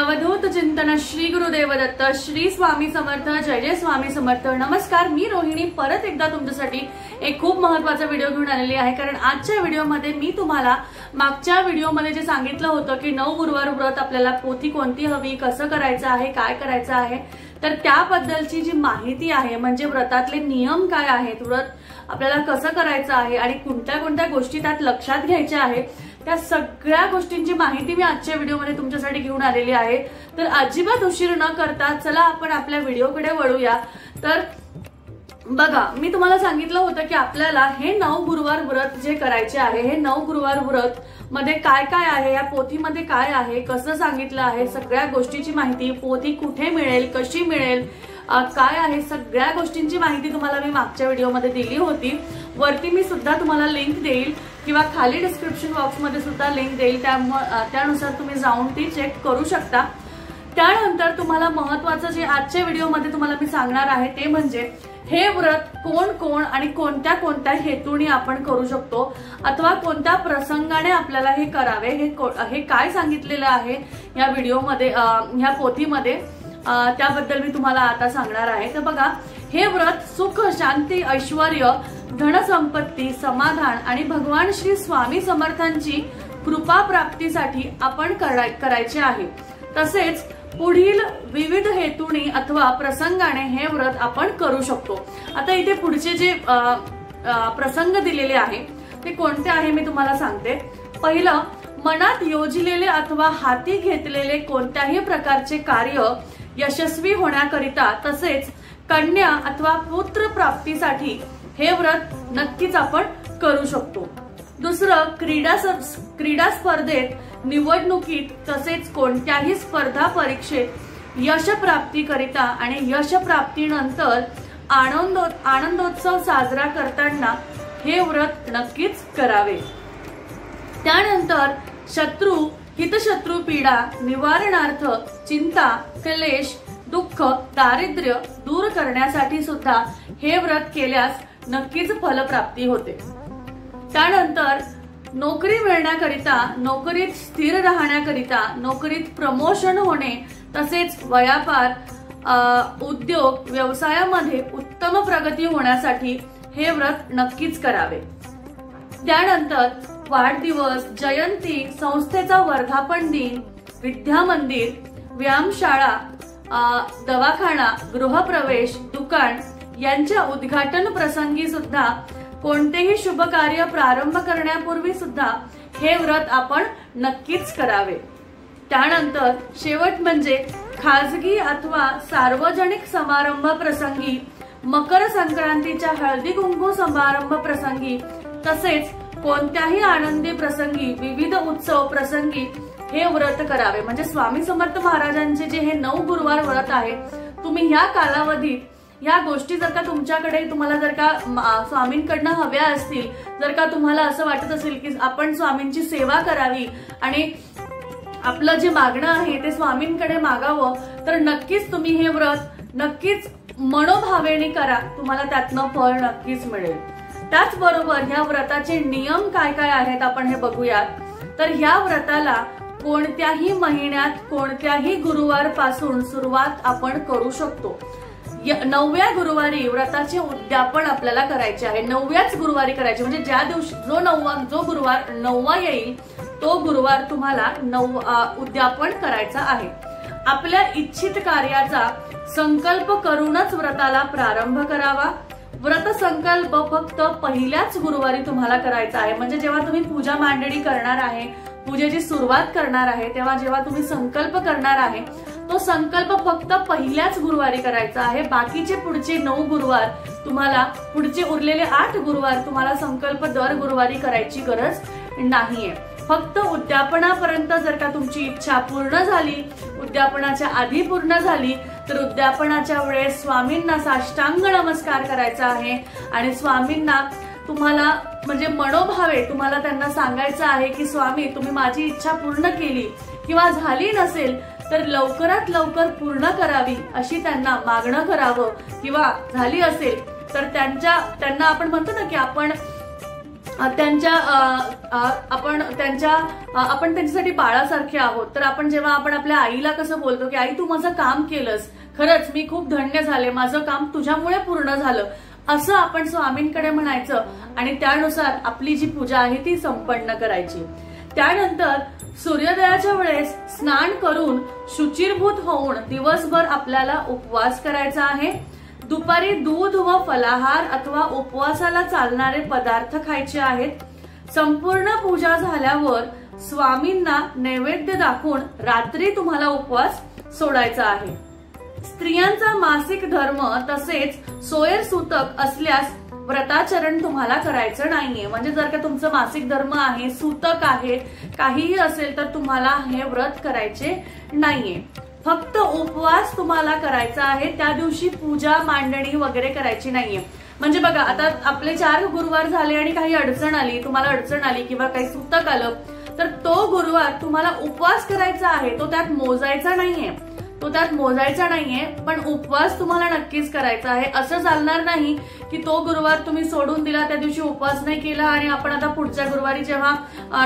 अवधूत चिंतन श्री गुरुदेव दत्त, श्री स्वामी समर्थ, जय जय स्वामी समर्थ। नमस्कार, मी रोहिणी परत एकदा तुमच्यासाठी एक खूप महत्त्वाचा व्हिडिओ घेऊन आलेली आहे। कारण आजच्या व्हिडिओमध्ये मी तुम्हाला मागच्या व्हिडिओमध्ये जे सांगितलं होतं की 9 गुरुवार व्रत आपल्याला पोथी कोणती हवी, कसं करायचं आहे, काय करायचं आहे, तर त्याबद्दलची जी माहिती आहे, म्हणजे व्रतातले नियम काय आहेत, व्रत आपल्याला कसं करायचं आहे आणि कोणत्या कोणत्या गोष्टी त्यात लक्षात घ्यायच्या आहे, त्या सगळ्या गोष्टींची माहिती मी आजच्या व्हिडिओमध्ये तुमच्यासाठी घेऊन आलेली आहे। तर अजिबात उशीर न करता चला आपण आपल्या व्हिडिओकडे वळूया। तर बघा, मी तुम्हाला सांगितलं होतं की आपल्याला हे 9 गुरुवार व्रत जे करायचे आहे, हे 9 गुरुवार व्रत मध्ये काय काय आहे, या पोथीमध्ये काय आहे, कसं सांगितलं आहे, सगळ्या गोष्टीची माहिती, पोथी कुठे मिळेल, कशी मिळेल, काय आहे, सगळ्या गोष्टींची माहिती तुम्हाला मी मागच्या व्हिडिओमध्ये दिली होती। वरती मी सुद्धा तुम्हाला लिंक देईल किंवा खाली डिस्क्रिप्शन बॉक्समध्ये सुद्धा लिंक देईल, त्यानुसार तुम्ही जाऊन ती चेक करू शकता। त्यानंतर तुम्हाला महत्त्वाचं जे आजच्या व्हिडिओमध्ये तुम्हाला मी सांगणार आहे ते म्हणजे हे व्रत कोण कोण आणि कोणत्या कोणत्या हेतूने आपण करू शकतो, अथवा कोणत्या प्रसंगाने आपल्याला हे करावे, हे काय सांगितलेलं आहे या व्हिडिओमध्ये, ह्या पोथीमध्ये, त्याबद्दल मी तुम्हाला आता सांगणार आहे। तर बघा, हे व्रत सुख, शांती, ऐश्वर्य, धनसंपत्ती, समाधान आणि भगवान श्री स्वामी समर्थांची कृपा प्राप्तीसाठी आपण करायचे आहे। तसेच पुढील विविध हेतूने अथवा प्रसंगाने हे व्रत आपण करू शकतो। आता इथे पुढचे जे प्रसंग दिलेले आहे ते कोणते आहे मी तुम्हाला सांगते। पहिलं, मनात योजिलेले अथवा हाती घेतलेले कोणत्याही प्रकारचे कार्य यशस्वी होण्याकरिता, तसेच कन्या अथवा पुत्र प्राप्तीसाठी हे व्रत नक्कीच आपण करू शकतो। दुसरं, क्रीडा स्पर्धेत, निवडणुकीत, तसेच कोणत्याही स्पर्धा परीक्षेत यश प्राप्तीकरिता आणि यश प्राप्तीनंतर आनंदोत्सव साजरा करताना हे व्रत नक्कीच करावे। त्यानंतर हितशत्रू पीडा निवारणार्थ, चिंता, क्लेश, दुःख, दारिद्र्य दूर करण्यासाठी सुद्धा हे व्रत केल्यास नक्कीच फलप्राप्ती होते। त्यानंतर नोकरी मिळण्याकरिता, नोकरीत स्थिर राहण्याकरिता, नोकरीत प्रमोशन होणे, तसेच व्यापार, उद्योग, व्यवसायामध्ये उत्तम प्रगती होण्यासाठी हे व्रत नक्कीच करावे। त्यानंतर वाढदिवस, जयंती, संस्थेचा वर्धापन दिन, विद्या मंदिर, व्यायामशाळा, दवाखाना, गृहप्रवेश, दुकान यांच्या उद्घाटन प्रसंगी सुद्धा, कोणतेही शुभ कार्य प्रारंभ करण्यापूर्वी सुद्धा हे व्रत आपण नक्कीच करावे। त्यानंतर शेवट म्हणजे खाजगी अथवा सार्वजनिक समारंभ प्रसंगी, मकर संक्रांतीच्या हळदी कुंकू समारंभ प्रसंगी, तसेच कोणत्याही आनंदी प्रसंगी, विविध उत्सव प्रसंगी हे व्रत करावे। म्हणजे स्वामी समर्थ महाराजांचे जे हे 9 गुरुवार व्रत आहे, तुम्ही ह्या कालावधीत ह्या गोष्टी जर का तुमच्याकडे, तुम्हाला जर का स्वामींकडनं हव्या असतील, जर का तुम्हाला असं वाटत असेल की आपण स्वामींची सेवा करावी आणि आपलं जे मागणं आहे ते स्वामींकडे मागावं, तर नक्कीच तुम्ही हे व्रत नक्कीच मनोभावेने करा, तुम्हाला त्यातनं फळ नक्कीच मिळेल। त्याचबरोबर ह्या व्रताचे नियम काय काय आहेत आपण हे बघूयात। तर ह्या व्रताला कोणत्याही महिन्यात, कोणत्याही गुरुवार पासून सुरुवात आपण करू शकतो। 9व्या गुरुवारी व्रताचे उद्यापन आपल्याला करायचे आहे। 9व्याच गुरुवारी करायचे, म्हणजे ज्या दिवशी जो गुरुवार 9वा येईल तो गुरुवार तुम्हाला उद्यापन करायचा आहे। आपल्या इच्छित कार्याचा संकल्प करूनच व्रताला प्रारंभ करावा। व्रत संकल्प फक्त पहिल्याच गुरुवारी तुम्हाला करायचा आहे। म्हणजे जेव्हा तुम्ही पूजा मांडणी करणार आहे, पूजेची सुरुवात करणार आहे, तेव्हा जेव्हा तुम्ही संकल्प करणार आहे, तो संकल्प फक्त पहिल्याच गुरुवारी करायचा आहे। बाकीचे पुढचे 9 गुरुवार तुम्हाला, पुढचे उरलेले 8 गुरुवार तुम्हाला संकल्प दर गुरुवारी करायची गरज नाहीये। फक्त उद्यापनापर्यंत जर का तुमची इच्छा पूर्ण झाली, उद्यापनाच्या आधी पूर्ण झाली, तर उद्यापनाच्या वेळेस स्वामींना साष्टांग नमस्कार करायचा आहे आणि स्वामींना तुम्हाला म्हणजे मनोभावे तुम्हाला त्यांना सांगायचं आहे की स्वामी, तुम्ही माझी इच्छा पूर्ण केली किंवा झाली नसेल तर लवकरात लवकर पूर्ण करावी अशी त्यांना मागणं करावं, किंवा झाली असेल तर त्यांना आपण म्हणतो ना की आपण आपण त्यांच्यासाठी बाळासारखे आहोत. तर आपण जेव्हा आपण आपल्या आईला कसं बोलतो की आई तू माझं काम केलंस, खरंच मी खूप धन्य झाले, माझं काम तुझ्यामुळे पूर्ण झालं, असं आपण स्वामींकडे म्हणायचं आणि त्यानुसार आपली जी पूजा आहे ती संपन्न करायची. त्यानंतर सूर्योदयाच्या वेळेस स्नान करून शुचिरभूत होऊन दिवसभर आपल्याला उपवास करायचा आहे. दुपारी दूध व फलाहार अथवा उपवासाला चालणारे पदार्थ खायचे आहेत. संपूर्ण पूजा झाल्यावर स्वामींना नैवेद्य दाखवून रात्री तुम्हाला उपवास सोडायचा आहे. स्त्रियांचा मासिक धर्म तसेच सोयर सूतक असल्यास व्रताचरण तुम्हाला करायचं नाहीये. म्हणजे जर का तुमचं मासिक धर्म आहे, सूतक आहे, काहीही असेल तर तुम्हाला हे व्रत करायचे नाहीये. फक्त उपवास तुम्हाला करायचा आहे. त्या दिवशी पूजा मांडणी वगैरे करायची नाहीये. म्हणजे बघा आता आपले 4 गुरुवार झाले आणि काही अडचण आली, तुम्हाला अडचण आली किंवा काही सूतक आलं तर तो गुरुवार तुम्हाला उपवास करायचा आहे, तो त्यात मोजायचा नाहीये. पण उपवास तुम्हाला नक्कीच करायचा आहे. असं चालणार नाही की तो गुरुवार तुम्ही सोडून दिला, त्या दिवशी उपवास नाही केला आणि आपण आता पुढच्या गुरुवारी जेव्हा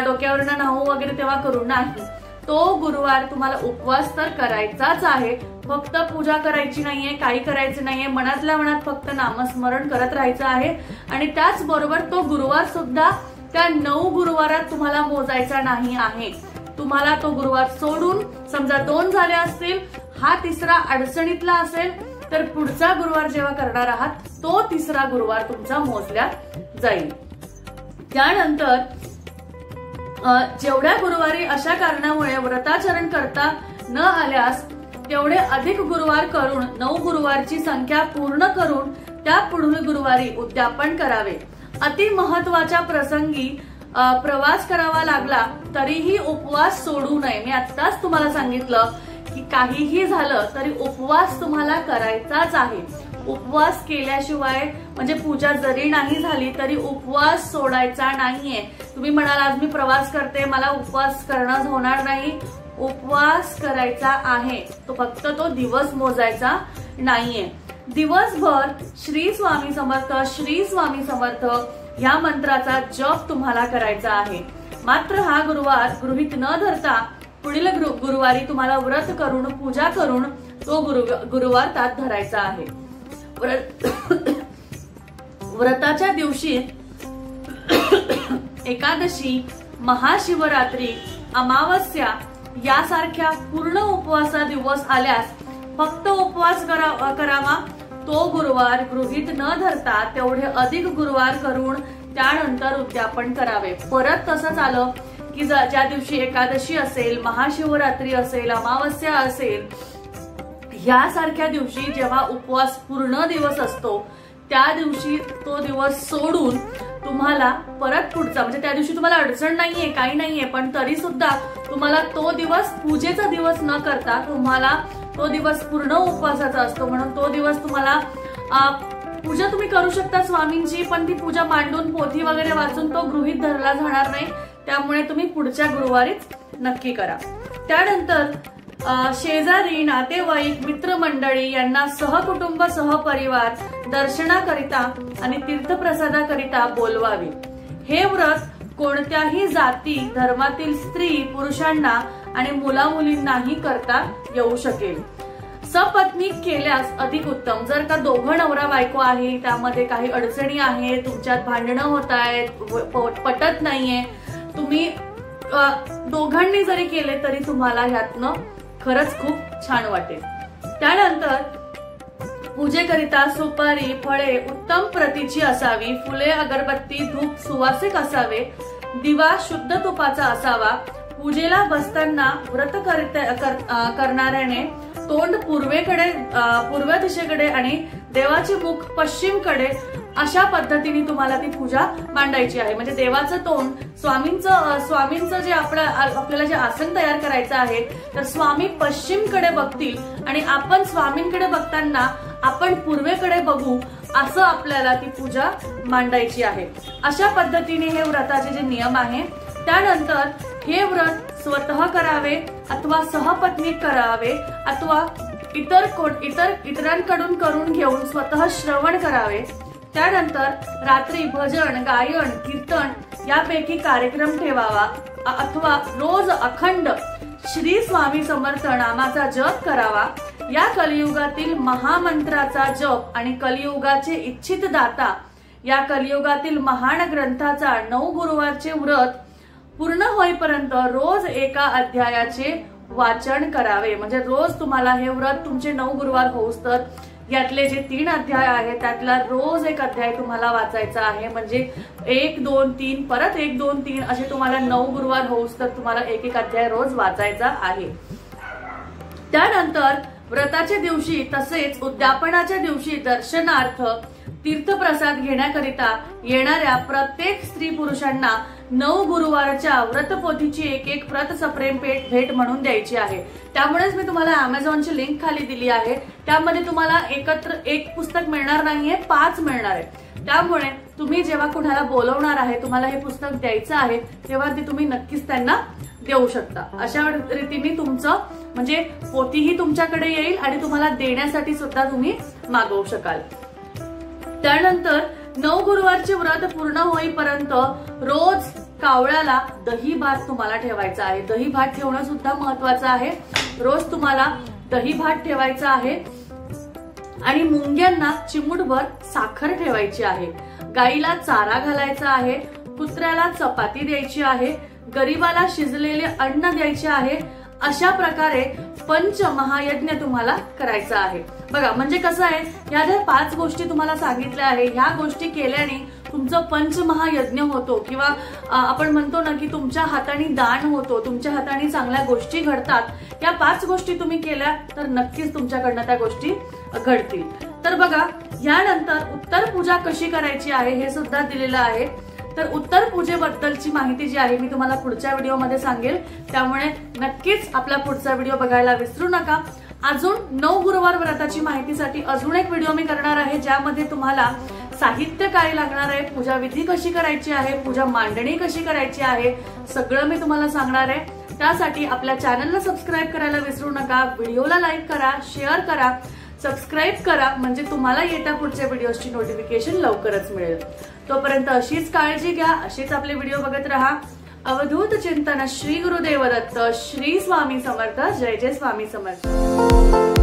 डोक्यावरनं न्हाऊ वगैरे तेव्हा करू. नाही, तो गुरुवार तुम्हाला उपवास तर करायचाच आहे. फक्त पूजा करायची नाहीये, काही करायचं नाहीये, मनातल्या मनात फक्त नामस्मरण करत राहायचं आहे. आणि त्याचबरोबर तो गुरुवार सुद्धा त्या 9 गुरुवारात तुम्हाला मोजायचा नाही आहे. तुम्हाला तो गुरुवार सोडून समजा 2 झाले असतील, हा तिसरा अडचणीतला असेल तर पुढचा गुरुवार जेव्हा करणार आहात तो तिसरा गुरुवार तुमचा मोजला जाईल. त्यानंतर जेवढ्या गुरुवारी अशा कारणामुळे व्रताचरण करता न आल्यास तेवढे अधिक गुरुवार करून 9 गुरुवारची संख्या पूर्ण करून त्या पुढील गुरुवारी उद्यापन करावे. अति महत्वाच्या प्रसंगी प्रवास करावा लागला तरीही उपवास सोडू नये. मी आत्ताच तुम्हाला सांगितलं की काहीही झालं तरी उपवास तुम्हाला करायचाच आहे. उपवास केल्याशिवाय म्हणजे पूजा जरी नाही झाली तरी उपवास सोडायचा नाहीये. तुम्ही म्हणाल आज मी प्रवास करते, मला उपवास करणं होणार नाही, उपवास करायचा आहे. तो फक्त तो दिवस मोजायचा नाहीये. दिवसभर श्री स्वामी समर्थ, श्री स्वामी समर्थ या मंत्राचा जप तुम्हाला करायचा आहे. मात्र हा गुरुवार गृहीत न धरता पुढील गुरुवारी तुम्हाला व्रत करून पूजा करून तो गुरुवार त्यात धरायचा आहे. व्रताच्या दिवशी एकादशी, महाशिवरात्री, अमावस्या यासारख्या पूर्ण उपवासा दिवस आल्यास फक्त उपवास करावा. तो गुरुवार गृहीत न धरता तेवढे अधिक गुरुवार करून त्यानंतर उद्यापन करावे. परत तसंच आलं की ज्या दिवशी एकादशी असेल, महाशिवरात्री असेल, अमावस्या असेल, यासारख्या दिवशी जेव्हा उपवास पूर्ण दिवस असतो त्या दिवशी तो दिवस सोडून तुम्हाला परत पुढचा म्हणजे त्या दिवशी तुम्हाला अडचण नाहीये, काही नाहीये, पण तरी सुद्धा तुम्हाला तो दिवस पूजेचा दिवस न करता तुम्हाला तो दिवस पूर्ण उपवासाचा असतो. म्हणून तो दिवस तुम्हाला पूजा तुम्ही करू शकता स्वामींची, पण ती पूजा मांडून पोथी वगैरे वाचून तो गृहीत धरला जाणार नाही. त्यामुळे तुम्ही पुढच्या गुरुवारीच नक्की करा. त्यानंतर शेजारी, नातेवाईक, मित्रमंडळी यांना सहकुटुंब सहपरिवार दर्शनाकरिता आणि तीर्थप्रसादाकरिता बोलवावे. हे व्रत कोणत्याही जाती धर्मातील स्त्री पुरुषांना आणि मुलामुलींनाही करता येऊ शकेल. सपत्नीक केल्यास अधिक उत्तम. जर का दोघं नवरा बायको आहे, त्यामध्ये काही अडचणी आहे, तुमच्यात भांडणं होत आहेत, पटत नाहीये, तुम्ही दोघांनी जरी केले तरी तुम्हाला यातनं खरंच खूप छान वाटेल. त्यानंतर पूजेकरिता सुपारी, फळे उत्तम प्रतीची असावी, फुले, अगरबत्ती, धूप सुवासिक असावे, दिवा शुद्ध तुपाचा असावा. पूजेला बसताना व्रत करणाऱ्याने तोंड पूर्व दिशेकडे आणि देवाचे मुख पश्चिमकडे अशा पद्धतीने तुम्हाला ती पूजा मांडायची आहे. म्हणजे देवाचं तोंड स्वामींचं जे आपल्याला जे आसन तयार करायचं आहे तर स्वामी पश्चिमकडे बघतील आणि आपण स्वामींकडे बघताना आपण पूर्वेकडे बघू, असं आपल्याला ती पूजा मांडायची आहे. अशा पद्धतीने हे व्रताचे जे नियम आहे. त्यानंतर हे व्रत स्वतः करावे अथवा सहपत्नीक करावे अथवा इतरांकडून करून घेऊन स्वतः श्रवण करावे. त्यानंतर रात्री भजन, गायन, कीर्तन यापैकी कार्यक्रम ठेवावा अथवा रोज अखंड श्री स्वामी समर्थ नामाचा जप करावा। या कलियुगातील महामंत्राचा जप आणि कलियुगाचे इच्छित दाता या कलियुगातील महान ग्रंथाचा 9 गुरुवारचे व्रत पूर्ण होईपर्यंत रोज एका अध्यायाचे वाचन करावे। म्हणजे रोज तुम्हाला हे व्रत तुमचे 9 गुरुवार होऊस तर यातले जे 3 अध्याय आहेत त्यातला रोज एक अध्याय तुम्हाला वाचायचा आहे। म्हणजे 1, 2, 3 परत 1, 2, 3 असे तुम्हाला 9 गुरुवार होऊस तर तुम्हाला एक अध्याय रोज वाचायचा आहे। त्यानंतर व्रताच्या दिवशी तसेच उद्यापनाच्या दिवशी दर्शनार्थ तीर्थप्रसाद घेण्याकरिता येणाऱ्या प्रत्येक स्त्री पुरुषांना 9 गुरुवारच्या व्रतपोथीची एक प्रत सप्रेम भेट म्हणून द्यायची आहे। त्यामुळेच मी तुम्हाला Amazonची लिंक खाली दिली आहे। त्यामध्ये तुम्हाला एकत्र एक पुस्तक मिळणार नाहीये, 5 मिळणार आहे। त्यामुळे तुम्ही जेव्हा कुणाला बोलवणार आहे, तुम्हाला हे पुस्तक द्यायचं आहे, तेव्हा ते तुम्ही नक्कीच त्यांना देऊ शकता। अशा रीतीने तुमचं म्हणजे पोथीही तुमच्याकडे येईल आणि तुम्हाला देण्यासाठी सुद्धा तुम्ही मागवू शकाल। त्यानंतर 9 गुरुवारचे व्रत पूर्ण होईपर्यंत रोज कावळ्याला दही भात तुम्हाला ठेवायचा आहे। दही भात ठेवणं सुद्धा महत्वाचं आहे। रोज तुम्हाला दही भात ठेवायचा आहे आणि मुंग्यांना चिमूटभर साखर ठेवायची आहे। गाईला चारा घालायचा आहे, कुत्र्याला चपाती द्यायची आहे, गरीबाला शिजलेले अन्न द्यायचे आहे। अशा प्रकारे पंचमहायज्ञ तुम्हाला करायचा आहे। बघा म्हणजे कसं आहे, ह्या ज्या 5 गोष्टी तुम्हाला सांगितल्या आहे, ह्या गोष्टी केल्याने तुमचं पंचमहायज्ञ होतो किंवा आपण म्हणतो ना की तुमच्या हाताने दान होतो, तुमच्या हाताने चांगल्या गोष्टी घडतात। या 5 गोष्टी तुम्ही केल्या तर नक्कीच तुमच्याकडनं त्या गोष्टी घडतील। तर बघा यानंतर उत्तर पूजा कशी करायची आहे हे सुद्धा दिलेलं आहे। तर उत्तर पूजेबद्दलची माहिती जी आहे मी तुम्हाला पुढच्या व्हिडिओमध्ये सांगेल, त्यामुळे नक्कीच आपला पुढचा व्हिडिओ बघायला विसरू नका। अजून 9 गुरुवार व्रताची माहितीसाठी अजून एक व्हिडिओ मी करणार आहे, ज्यामध्ये तुम्हाला साहित्य काय लागणार आहे, पूजा विधी कशी करायची आहे, पूजा मांडणी कशी करायची आहे, सगळं मी तुम्हाला सांगणार आहे। त्यासाठी आपल्या चॅनलला सबस्क्राईब करायला विसरू नका, व्हिडिओला लाईक करा, शेअर करा, सबस्क्राईब करा, म्हणजे तुम्हाला येत्या पुढच्या व्हिडिओची नोटिफिकेशन लवकरच मिळेल। तोपर्यंत अशीच काळजी घ्या, अशीच आपले व्हिडिओ बघत राहा। अवधूत चिंतन श्री गुरुदेव दत्त, श्री स्वामी समर्थ, जय जय स्वामी समर्थ।